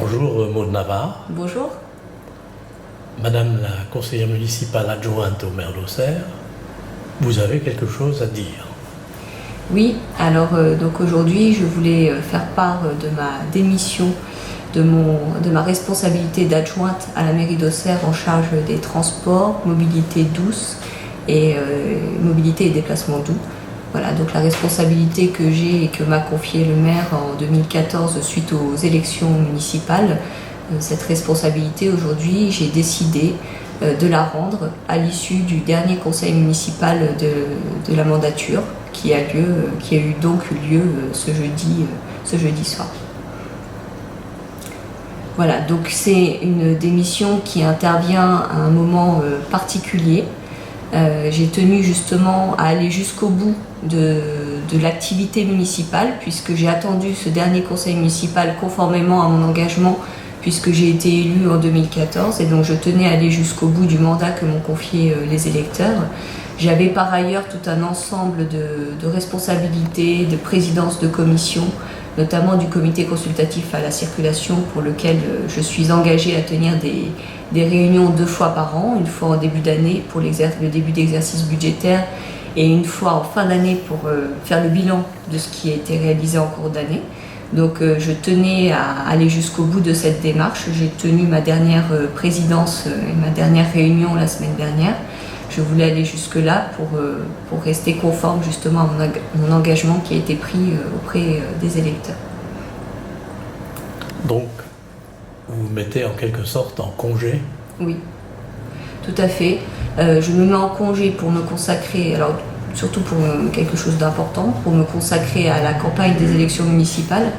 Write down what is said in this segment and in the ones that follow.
Bonjour Maud Navarre. Bonjour. Madame la conseillère municipale adjointe au maire d'Auxerre, vous avez quelque chose à dire. Oui, alors donc aujourd'hui je voulais faire part de ma démission de ma responsabilité d'adjointe à la mairie d'Auxerre en charge des transports, mobilité douce et mobilité et déplacement doux. Voilà, donc la responsabilité que j'ai et que m'a confiée le maire en 2014 suite aux élections municipales, cette responsabilité aujourd'hui, j'ai décidé de la rendre à l'issue du dernier conseil municipal de la mandature qui a eu donc lieu ce jeudi soir. Voilà, donc c'est une démission qui intervient à un moment particulier. J'ai tenu justement à aller jusqu'au bout de l'activité municipale puisque j'ai attendu ce dernier conseil municipal conformément à mon engagement puisque j'ai été élue en 2014 et donc je tenais à aller jusqu'au bout du mandat que m'ont confié les électeurs. J'avais par ailleurs tout un ensemble de responsabilités, de présidence de commission, notamment du comité consultatif à la circulation pour lequel je suis engagée à tenir des réunions 2 fois par an, une fois en début d'année pour le début d'exercice budgétaire et une fois en fin d'année pour faire le bilan de ce qui a été réalisé en cours d'année. Donc je tenais à aller jusqu'au bout de cette démarche. J'ai tenu ma dernière présidence et ma dernière réunion la semaine dernière. Je voulais aller jusque-là pour rester conforme justement à mon engagement qui a été pris auprès des électeurs. Donc, vous vous mettez en quelque sorte en congé? Oui, tout à fait. Je me mets en congé pour me consacrer, alors surtout pour quelque chose d'important, pour me consacrer à la campagne des élections municipales.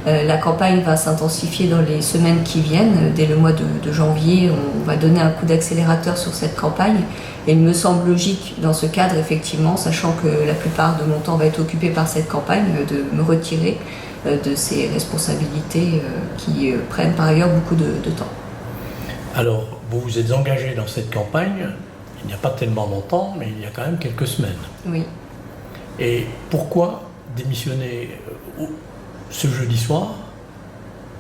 La campagne va s'intensifier dans les semaines qui viennent. Dès le mois de janvier, on va donner un coup d'accélérateur sur cette campagne. Et il me semble logique dans ce cadre, effectivement, sachant que la plupart de mon temps va être occupé par cette campagne, de me retirer de ces responsabilités qui prennent par ailleurs beaucoup de temps. Alors, vous vous êtes engagé dans cette campagne, il n'y a pas tellement longtemps, mais il y a quand même quelques semaines. Oui. Et pourquoi démissionner ce jeudi soir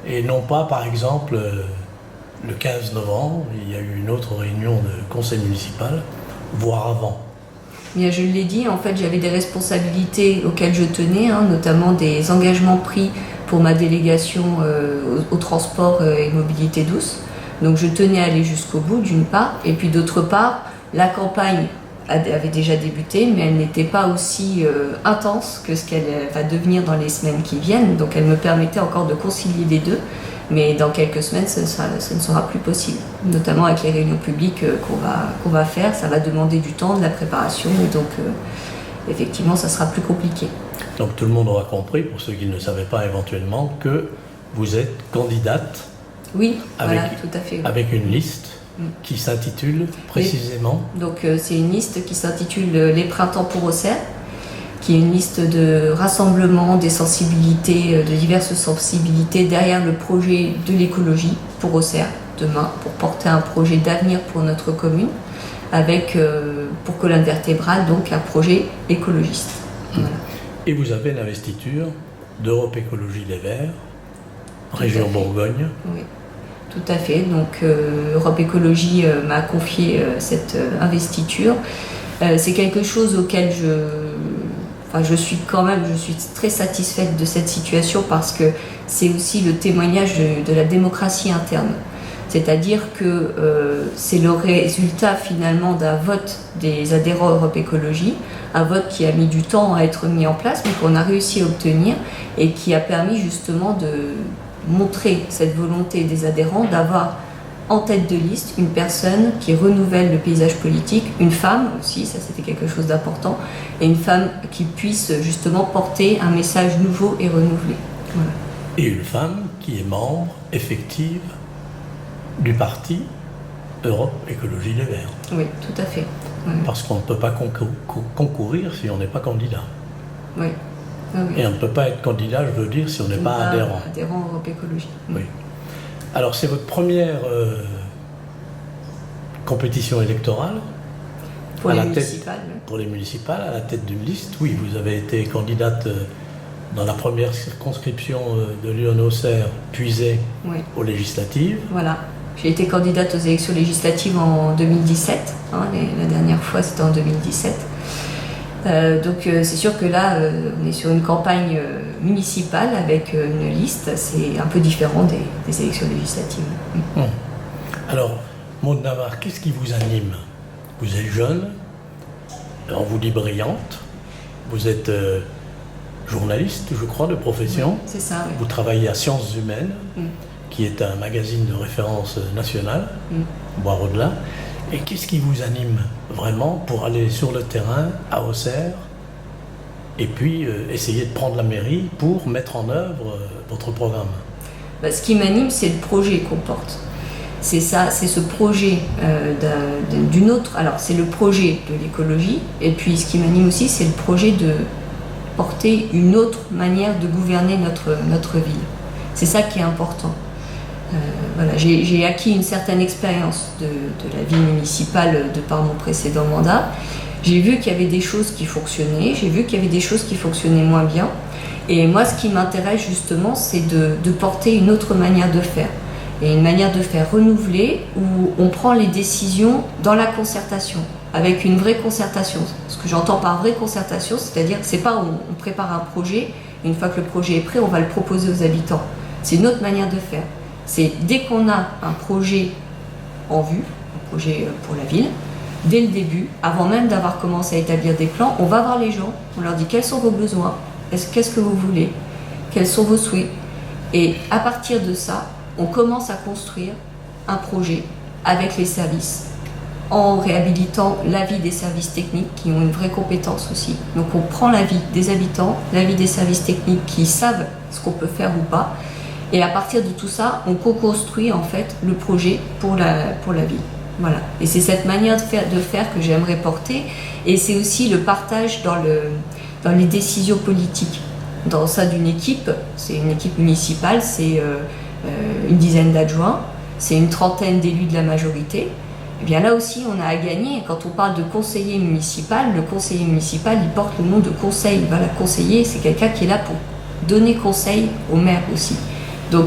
et non pas, par exemple, le 15 novembre, il y a eu une autre réunion de conseil municipal, voire avant? Bien, je l'ai dit, en fait, j'avais des responsabilités auxquelles je tenais, notamment des engagements pris pour ma délégation au transport et mobilité douce. Donc je tenais à aller jusqu'au bout, d'une part, et puis d'autre part, la campagne avait déjà débuté, mais elle n'était pas aussi intense que ce qu'elle va devenir dans les semaines qui viennent. Donc elle me permettait encore de concilier les deux, mais dans quelques semaines, ce ne sera plus possible. Notamment avec les réunions publiques qu'on va faire, ça va demander du temps, de la préparation, et donc effectivement, ça sera plus compliqué. Donc tout le monde aura compris, pour ceux qui ne savaient pas éventuellement, que vous êtes candidate. Oui, voilà, tout à fait. Avec une liste qui s'intitule précisément. Donc c'est une liste qui s'intitule Les Printemps pour Auxerre, qui est une liste de rassemblement des sensibilités, de diverses sensibilités derrière le projet de l'écologie pour Auxerre demain, pour porter un projet d'avenir pour notre commune, avec pour colonne vertébrale donc un projet écologiste. Voilà. Et vous avez l'investiture d'Europe Écologie Les Verts, région Bourgogne. Oui. Tout à fait. Donc Europe Écologie m'a confié cette investiture. C'est quelque chose auquel je suis très satisfaite de cette situation parce que c'est aussi le témoignage de la démocratie interne. C'est-à-dire que c'est le résultat finalement d'un vote des adhérents Europe Écologie, un vote qui a mis du temps à être mis en place mais qu'on a réussi à obtenir et qui a permis justement de montrer cette volonté des adhérents d'avoir en tête de liste une personne qui renouvelle le paysage politique, une femme aussi, ça c'était quelque chose d'important, et une femme qui puisse justement porter un message nouveau et renouvelé. Voilà. Et une femme qui est membre effective du parti Europe Écologie Les Verts. Oui, tout à fait. Oui. Parce qu'on ne peut pas concourir si on n'est pas candidat. Oui. Ah oui. Et on ne peut pas être candidat, je veux dire, si on n'est pas adhérent. Adhérent Europe Écologie. Oui. Alors, c'est votre première compétition électorale pour les municipales. Pour les municipales, à la tête d'une liste. Oui, vous avez été candidate dans la première circonscription de Lyon-Auxerre, puisée Oui. aux législatives. Voilà. J'ai été candidate aux élections législatives en 2017. La dernière fois, c'était en 2017. Donc c'est sûr que là, on est sur une campagne municipale avec une liste. C'est un peu différent des élections législatives. Alors, Maude Navarre, qu'est-ce qui vous anime? Vous êtes jeune, on vous dit brillante, vous êtes journaliste, je crois, de profession. Oui, c'est ça, oui. Vous travaillez à Sciences Humaines, qui est un magazine de référence nationale, voire au-delà. Et qu'est-ce qui vous anime vraiment pour aller sur le terrain à Auxerre et puis essayer de prendre la mairie pour mettre en œuvre votre programme? Ce qui m'anime, c'est le projet qu'on porte. C'est ça, c'est ce projet d'une autre. Alors, c'est le projet de l'écologie, et puis ce qui m'anime aussi, c'est le projet de porter une autre manière de gouverner notre ville. C'est ça qui est important. Voilà, j'ai acquis une certaine expérience de la vie municipale de par mon précédent mandat. J'ai vu qu'il y avait des choses qui fonctionnaient, j'ai vu qu'il y avait des choses qui fonctionnaient moins bien. Et moi, ce qui m'intéresse justement, c'est de porter une autre manière de faire. Et une manière de faire renouvelée où on prend les décisions dans la concertation, avec une vraie concertation. Ce que j'entends par vraie concertation, c'est-à-dire que c'est pas où on prépare un projet, et une fois que le projet est prêt, on va le proposer aux habitants. C'est une autre manière de faire. C'est dès qu'on a un projet en vue, un projet pour la ville, dès le début, avant même d'avoir commencé à établir des plans, on va voir les gens, on leur dit quels sont vos besoins, qu'est-ce que vous voulez, quels sont vos souhaits. Et à partir de ça, on commence à construire un projet avec les services, en réhabilitant l'avis des services techniques qui ont une vraie compétence aussi. Donc on prend l'avis des habitants, l'avis des services techniques qui savent ce qu'on peut faire ou pas, et à partir de tout ça, on co-construit en fait le projet pour la ville. Voilà. Et c'est cette manière de faire que j'aimerais porter, et c'est aussi le partage dans les décisions politiques. Dans ça d'une équipe, c'est une équipe municipale, c'est une dizaine d'adjoints, c'est une trentaine d'élus de la majorité. Et bien là aussi, on a à gagner. Quand on parle de conseiller municipal, le conseiller municipal, il porte le nom de conseil. Voilà, conseiller, c'est quelqu'un qui est là pour donner conseil au maire aussi. Donc,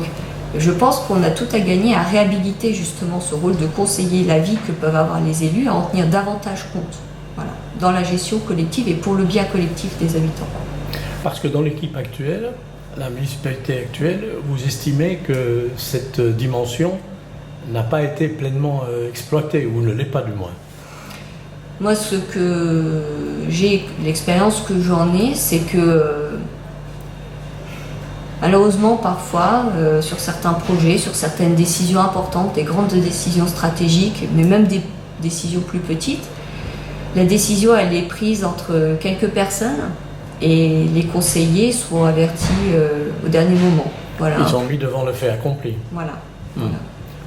je pense qu'on a tout à gagner à réhabiliter justement ce rôle de conseiller, la vie que peuvent avoir les élus, à en tenir davantage compte, voilà, dans la gestion collective et pour le bien collectif des habitants. Parce que dans l'équipe actuelle, la municipalité actuelle, vous estimez que cette dimension n'a pas été pleinement exploitée, ou ne l'est pas du moins? Moi, l'expérience que j'en ai, c'est que malheureusement, parfois, sur certains projets, sur certaines décisions importantes, des grandes décisions stratégiques, mais même des décisions plus petites, la décision, elle est prise entre quelques personnes, et les conseillers sont avertis au dernier moment. Voilà. Ils sont mis devant le fait accompli. Voilà. Voilà.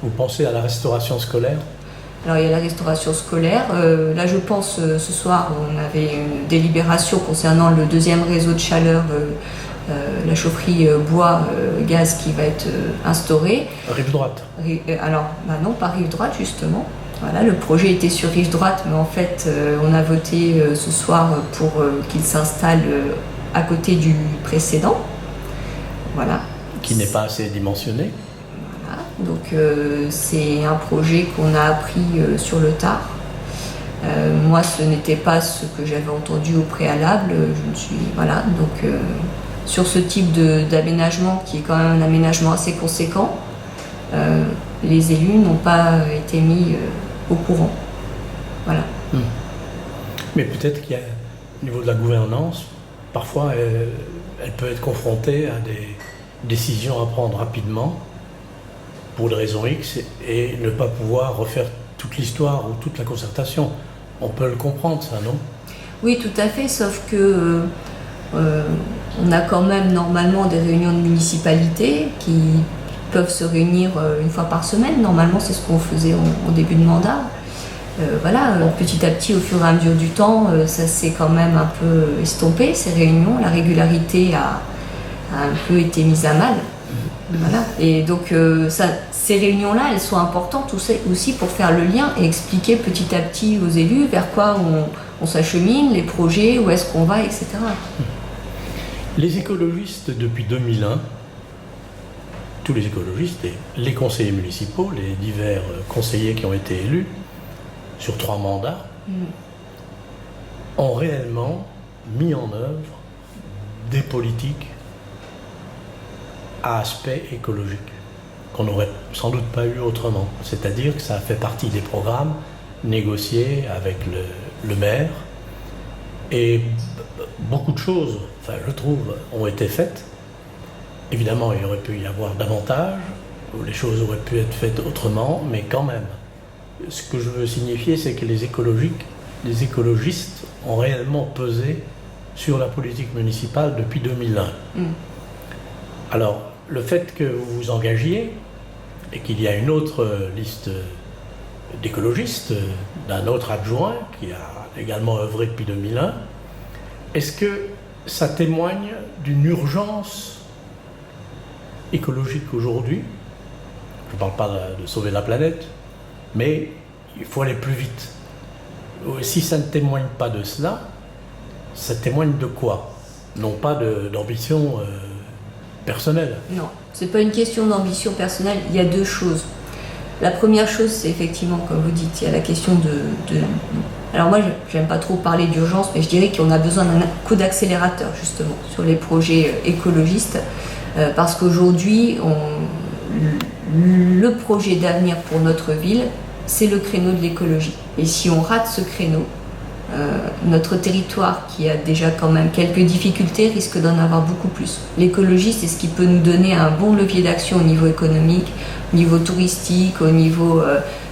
Vous pensez à la restauration scolaire? Alors il y a la restauration scolaire. Là je pense, ce soir, on avait une délibération concernant le deuxième réseau de chaleur, la chaufferie bois, gaz qui va être instaurée. Rive droite? Alors, non, pas rive droite justement. Voilà, le projet était sur rive droite, mais en fait, on a voté ce soir pour qu'il s'installe à côté du précédent. Voilà. Qui n'est pas assez dimensionné. Voilà. Donc, c'est un projet qu'on a appris sur le tard. Moi, ce n'était pas ce que j'avais entendu au préalable. Voilà. Donc, sur ce type d'aménagement, qui est quand même un aménagement assez conséquent, les élus n'ont pas été mis au courant. Voilà. Mais peut-être qu'il y a, au niveau de la gouvernance, parfois elle peut être confrontée à des décisions à prendre rapidement pour des raisons X et ne pas pouvoir refaire toute l'histoire ou toute la concertation. On peut le comprendre, ça, non? Oui, tout à fait, sauf que on a quand même normalement des réunions de municipalité qui peuvent se réunir une fois par semaine. Normalement, c'est ce qu'on faisait au début de mandat. Voilà, petit à petit, au fur et à mesure du temps, ça s'est quand même un peu estompé, ces réunions. La régularité a un peu été mise à mal. Voilà. Et donc, ces réunions-là, elles sont importantes aussi pour faire le lien et expliquer petit à petit aux élus vers quoi on s'achemine, les projets, où est-ce qu'on va, etc. Les écologistes, depuis 2001, tous les écologistes et les conseillers municipaux, les divers conseillers qui ont été élus sur 3 mandats, ont réellement mis en œuvre des politiques à aspect écologique qu'on n'aurait sans doute pas eu autrement. C'est-à-dire que ça a fait partie des programmes négociés avec le maire et beaucoup de choses, enfin je trouve, ont été faites. Évidemment, il aurait pu y avoir davantage, ou les choses auraient pu être faites autrement, mais quand même. Ce que je veux signifier, c'est que les écologistes ont réellement pesé sur la politique municipale depuis 2001. Alors, le fait que vous vous engagiez, et qu'il y a une autre liste d'écologistes, d'un autre adjoint, qui a également œuvré depuis 2001, est-ce que ça témoigne d'une urgence écologique aujourd'hui? Je ne parle pas de sauver la planète, mais il faut aller plus vite. Si ça ne témoigne pas de cela, ça témoigne de quoi? Non pas d'ambition personnelle. Non, c'est pas une question d'ambition personnelle, il y a 2 choses. La première chose, c'est effectivement, comme vous dites, il y a la question de... Alors moi, j'aime pas trop parler d'urgence, mais je dirais qu'on a besoin d'un coup d'accélérateur, justement, sur les projets écologistes, parce qu'aujourd'hui, le projet d'avenir pour notre ville, c'est le créneau de l'écologie. Et si on rate ce créneau, notre territoire, qui a déjà quand même quelques difficultés, risque d'en avoir beaucoup plus. L'écologie, c'est ce qui peut nous donner un bon levier d'action au niveau économique, au niveau touristique, au niveau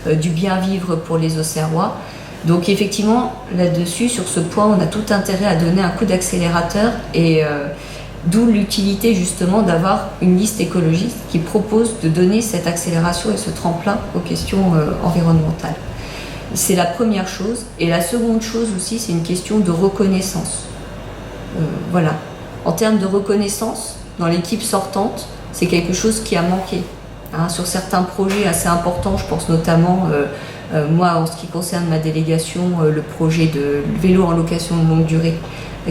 du bien-vivre pour les Auxerrois. Donc effectivement, là-dessus, sur ce point, on a tout intérêt à donner un coup d'accélérateur et d'où l'utilité justement d'avoir une liste écologiste qui propose de donner cette accélération et ce tremplin aux questions environnementales. C'est la première chose. Et la seconde chose aussi, c'est une question de reconnaissance. Voilà. En termes de reconnaissance, dans l'équipe sortante, c'est quelque chose qui a manqué. Sur certains projets assez importants, je pense notamment, moi, en ce qui concerne ma délégation, le projet de vélo en location de longue durée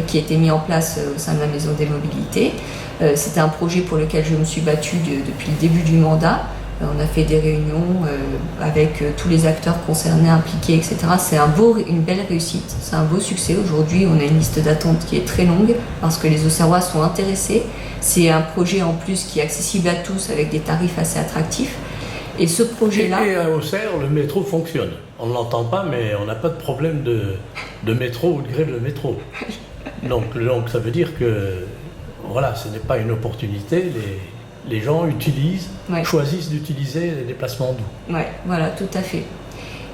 qui a été mis en place au sein de la Maison des Mobilités. C'était un projet pour lequel je me suis battue depuis le début du mandat. On a fait des réunions avec tous les acteurs concernés, impliqués, etc. C'est une belle réussite, c'est un beau succès. Aujourd'hui, on a une liste d'attente qui est très longue parce que les Auxerrois sont intéressés. C'est un projet en plus qui est accessible à tous avec des tarifs assez attractifs. Et ce projet-là... Et à Auxerre, le métro fonctionne. On ne l'entend pas, mais on n'a pas de problème de métro ou de grève de métro. Donc ça veut dire que voilà, ce n'est pas une opportunité. Les gens choisissent d'utiliser les déplacements doux. Ouais, voilà, tout à fait.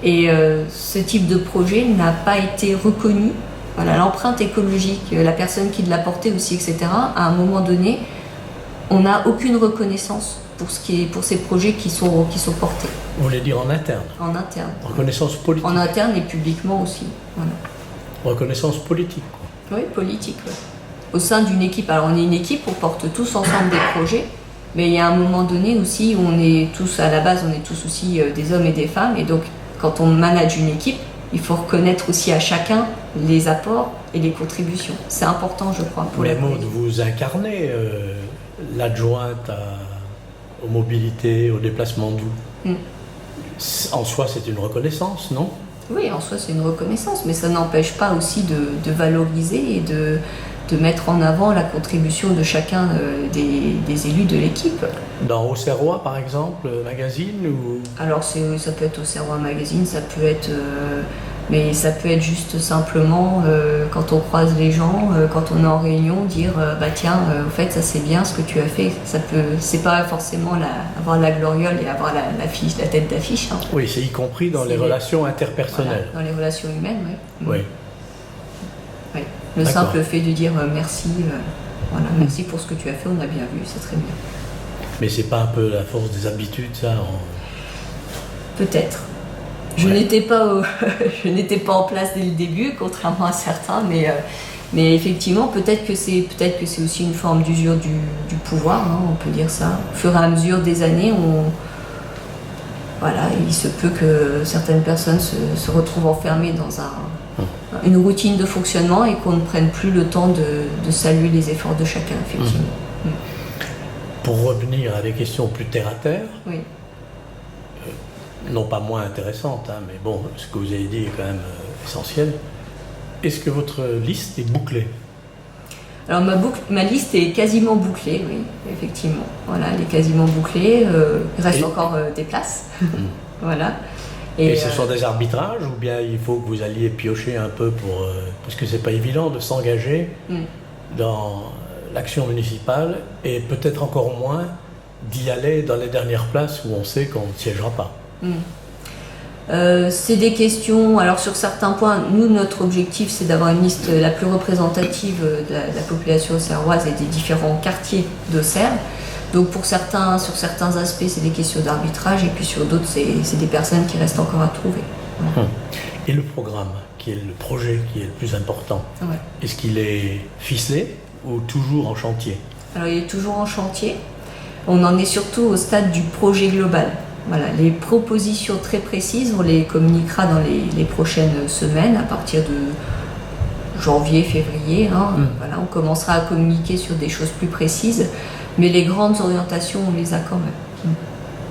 Et ce type de projet n'a pas été reconnu. Voilà, l'empreinte écologique, la personne qui l'a porté aussi, etc. À un moment donné, on n'a aucune reconnaissance pour ces projets qui sont portés. Vous voulez dire en interne? En interne. Reconnaissance politique. En interne et publiquement aussi. Voilà. Reconnaissance politique, quoi. Oui, politique. Ouais. Au sein d'une équipe. Alors on est une équipe, on porte tous ensemble des projets. Mais il y a un moment donné aussi où on est tous, à la base, on est tous aussi des hommes et des femmes. Et donc, quand on manage une équipe, il faut reconnaître aussi à chacun les apports et les contributions. C'est important, je crois, pour Mais Maud, vous incarnez l'adjointe aux mobilités, aux déplacements doux. En soi, c'est une reconnaissance, non? Oui, en soi, c'est une reconnaissance. Mais ça n'empêche pas aussi de valoriser et de mettre en avant la contribution de chacun des élus de l'équipe. Dans Auxerrois, par exemple, magazine ou... Alors, ça peut être Auxerrois Magazine, ça peut être... mais ça peut être juste simplement, quand on croise les gens, quand on est en réunion, dire bah tiens, au fait, ça c'est bien ce que tu as fait. C'est pas forcément avoir la gloriole et avoir la tête d'affiche. Hein. Oui, c'est y compris dans les relations interpersonnelles. Voilà, dans les relations humaines, oui. Oui. Oui. Le simple fait de dire merci, merci pour ce que tu as fait, on a bien vu, c'est très bien. Mais c'est pas un peu la force des habitudes, ça Peut-être. Je n'étais pas en place dès le début, contrairement à certains, mais effectivement, peut-être que c'est aussi une forme d'usure du pouvoir, hein, on peut dire ça. Au fur et à mesure des années, il se peut que certaines personnes se retrouvent enfermées dans une routine de fonctionnement et qu'on ne prenne plus le temps de saluer les efforts de chacun, effectivement. Pour revenir à des questions plus terre-à-terre, Oui. Non pas moins intéressantes, hein, mais bon, ce que vous avez dit est quand même essentiel. Est-ce que votre liste est bouclée? Alors ma liste est quasiment bouclée, oui, effectivement. Voilà, elle est quasiment bouclée. Il reste encore des places. Voilà. Et ce sont des arbitrages ou bien il faut que vous alliez piocher un peu pour... parce que c'est pas évident de s'engager dans l'action municipale et peut-être encore moins d'y aller dans les dernières places où on sait qu'on ne siégera pas. C'est des questions, alors sur certains points, nous notre objectif c'est d'avoir une liste la plus représentative de la population auxerroise et des différents quartiers d'Auxerre. Donc sur certains aspects c'est des questions d'arbitrage et puis sur d'autres c'est des personnes qui restent encore à trouver. Voilà. Et le programme, qui est le projet qui est le plus important, est-ce qu'il est ficelé ou toujours en chantier? Alors il est toujours en chantier, on en est surtout au stade du projet global. Voilà, les propositions très précises, on les communiquera dans les prochaines semaines, à partir de janvier, février. Voilà, on commencera à communiquer sur des choses plus précises, mais les grandes orientations, on les a quand même.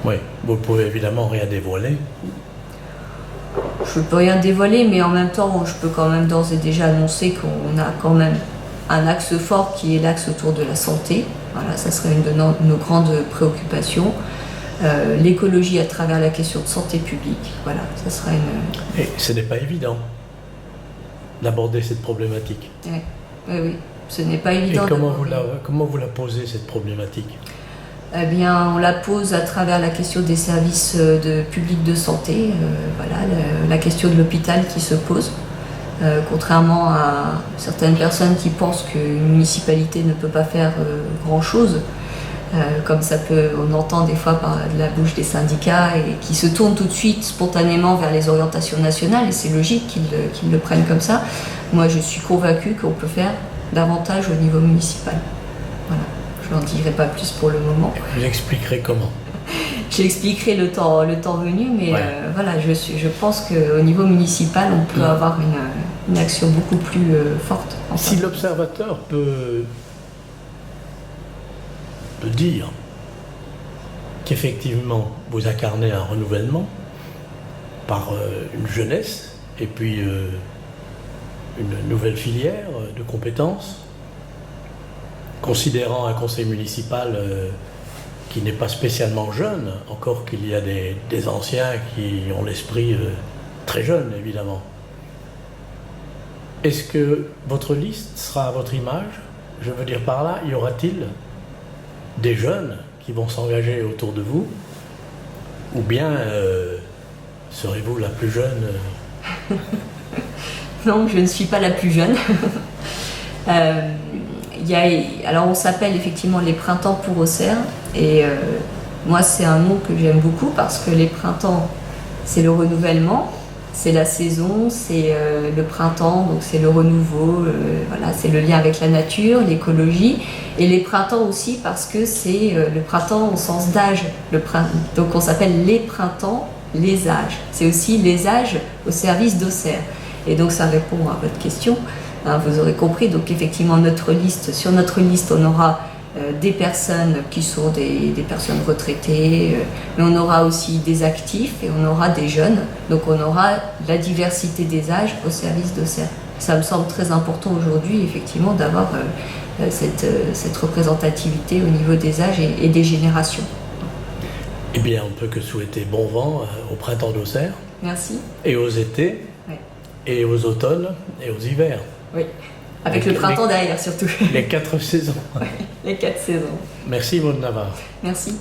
Oui, vous ne pouvez évidemment rien dévoiler. Je ne peux rien dévoiler, mais en même temps, je peux quand même d'ores et déjà annoncer qu'on a quand même un axe fort qui est l'axe autour de la santé. Voilà, ça serait une de nos grandes préoccupations. L'écologie à travers la question de santé publique, voilà, ça sera une... Et ce n'est pas évident d'aborder cette problématique. Oui, ce n'est pas évident. Et comment vous la posez, cette problématique? Eh bien, on la pose à travers la question des services publics de santé, voilà, la question de l'hôpital qui se pose. Contrairement à certaines personnes qui pensent qu'une municipalité ne peut pas faire grand-chose, comme on entend des fois par la bouche des syndicats et qui se tournent tout de suite spontanément vers les orientations nationales et c'est logique qu'ils le prennent comme ça. Moi je suis convaincue qu'on peut faire davantage au niveau municipal. Voilà, je n'en dirai pas plus pour le moment. Vous expliquerez comment? J'expliquerai le temps venu, mais voilà, je pense qu'au niveau municipal on peut avoir une action beaucoup plus forte. Si l'observateur peut dire qu'effectivement vous incarnez un renouvellement par une jeunesse et puis une nouvelle filière de compétences, considérant un conseil municipal qui n'est pas spécialement jeune, encore qu'il y a des anciens qui ont l'esprit très jeune évidemment. Est-ce que votre liste sera à votre image? Je veux dire par là, y aura-t-il des jeunes qui vont s'engager autour de vous, ou bien serez-vous la plus jeune? Non, je ne suis pas la plus jeune. Alors on s'appelle effectivement les printemps pour Auxerre, et moi c'est un nom que j'aime beaucoup parce que les printemps c'est le renouvellement, c'est la saison, c'est le printemps, donc c'est le renouveau, voilà, c'est le lien avec la nature, l'écologie, et les printemps aussi parce que c'est le printemps au sens d'âge, donc on s'appelle les printemps, les âges. C'est aussi les âges au service d'Auxerre. Et donc ça répond à votre question, hein, vous aurez compris, donc effectivement sur notre liste on aura des personnes qui sont des personnes retraitées, mais on aura aussi des actifs et on aura des jeunes. Donc on aura la diversité des âges au service d'Auxerre. Ça me semble très important aujourd'hui, effectivement, d'avoir cette représentativité au niveau des âges et des générations. Eh bien, on ne peut que souhaiter bon vent au printemps d'Auxerre. Merci. Et aux étés, et aux automnes, et aux hivers. Oui. Avec le printemps derrière surtout. Les 4 saisons. Les 4 saisons. Merci Maud Navarre. Merci.